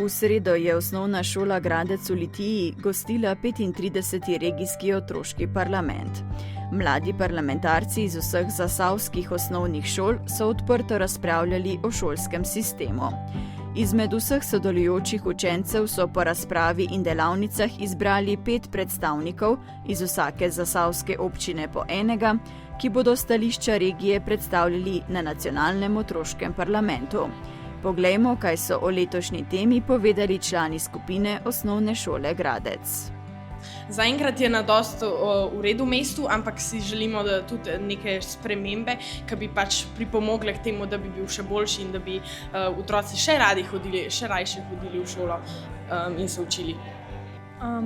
sredo je osnovna šola Gradec v Litiji gostila 35. regijski otroški parlament. Mladi parlamentarci iz vseh zasavskih osnovnih šol so odprto razpravljali o šolskem sistemu. Izmed vseh sodelujočih učencev so po razpravi in delavnicah izbrali 5 predstavnikov iz vsake zasavske občine po enega, ki bodo stališča regije predstavljali na nacionalnem otroškem parlamentu. Poglejmo, kaj so o letošnji temi povedali člani skupine osnovne šole Gradec. Zaenkrat je na dosti v redu mestu, ampak si želimo da tudi neke spremembe, ki bi pač pripomogle k temu, da bi bil še boljši in da bi otroci še rajše hodili v šolo in se učili.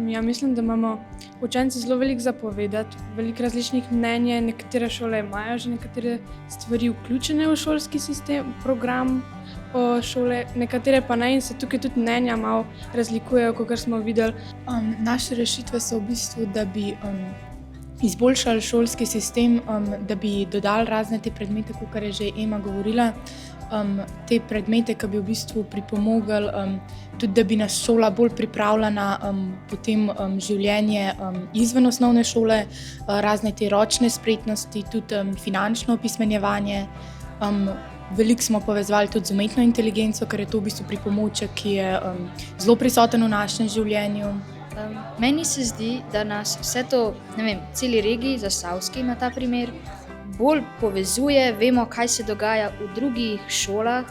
Ja, mislim, da imamo učenci zelo veliko zapovedati, veliko različnih mnenj. Nekatere šole imajo že nekatere stvari vključene v šolski sistem, program šole, nekatere pa ne in se tukaj tudi mnenja malo razlikujejo, kakor smo videli. Naše rešitve so v bistvu, da bi izboljšali šolski sistem, da bi dodali razne te predmete, kakor je že Ema govorila, te predmete, ki bi v bistvu pripomogli, tudi da bi nas šola bolj pripravila na potem življenje izven osnovne šole, razne te ročne spretnosti, tudi finančno opismenjevanje. Veliko smo povezovali tudi z umetno inteligenco, ker je to v bistvu pripomoček, ki je zelo prisoten v našem življenju. Meni se zdi, da nas vse to, celi regiji, zasavski na ta primer, bolj povezuje, vemo, kaj se dogaja v drugih šolah,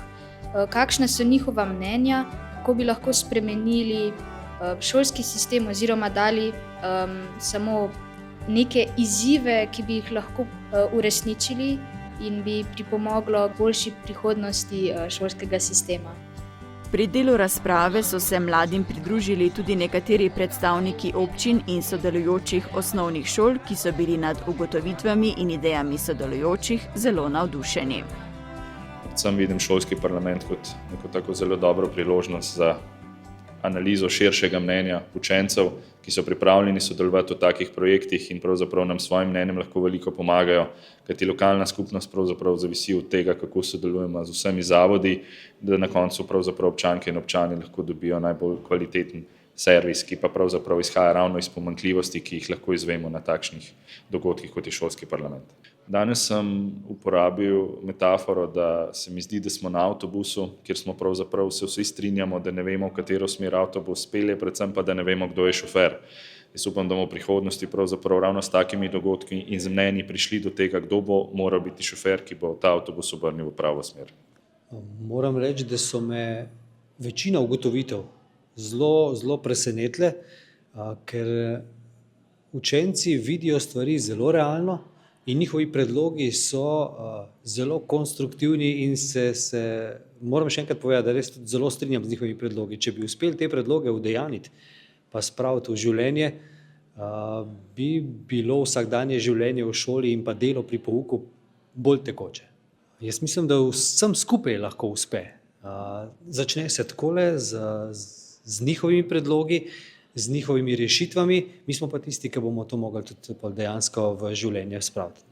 kakšna so njihova mnenja, kako bi lahko spremenili šolski sistem oziroma dali samo neke izzive, ki bi jih lahko uresničili in bi pripomoglo k boljši prihodnosti šolskega sistema. Pri delu razprave so se mladim pridružili tudi nekateri predstavniki občin in sodelujočih osnovnih šol, ki so bili nad ugotovitvami in idejami sodelujočih zelo navdušeni. Predvsem vidim šolski parlament kot neko tako zelo dobro priložnost za analizo širšega mnenja učencev, ki so pripravljeni sodelovati v takih projektih in pravzaprav nam svojim mnenjem lahko veliko pomagajo, kajti lokalna skupnost pravzaprav zavisi od tega, kako sodelujemo z vsemi zavodi, da na koncu pravzaprav občanke in občani lahko dobijo najbolj kvaliteten servis, ki pa pravzaprav izhaja ravno iz pomanjkljivosti, ki jih lahko izvemo na takšnih dogodkih, kot je šolski parlament. Danes sem uporabil metaforo, da se mi zdi, da smo na avtobusu, kjer smo pravzaprav se vsi strinjamo, da ne vemo, v katero smer avtobus pelje, predvsem pa, da ne vemo, kdo je šofer. Jaz upam, da bomo v prihodnosti pravzaprav ravno s takimi dogodki in z mnenji prišli do tega, kdo bo moral biti šofer, ki bo ta avtobus obrnil v pravo smer. Moram reči, da so me večina ugotovitev zelo presenetile, ker učenci vidijo stvari zelo realno in njihovi predlogi so zelo konstruktivni in moram še enkrat povedati, da res zelo strinjam z njihovimi predlogi. Če bi uspeli te predloge udejaniti pa spraviti v življenje, bi bilo vsakdanje življenje v šoli in pa delo pri pouku bolj tekoče. Jaz mislim, da vsem skupaj lahko uspe. Začne se takole z njihovimi predlogi, z njihovimi rešitvami, mi smo pa tisti, ki bomo to mogli tudi dejansko v življenje spraviti.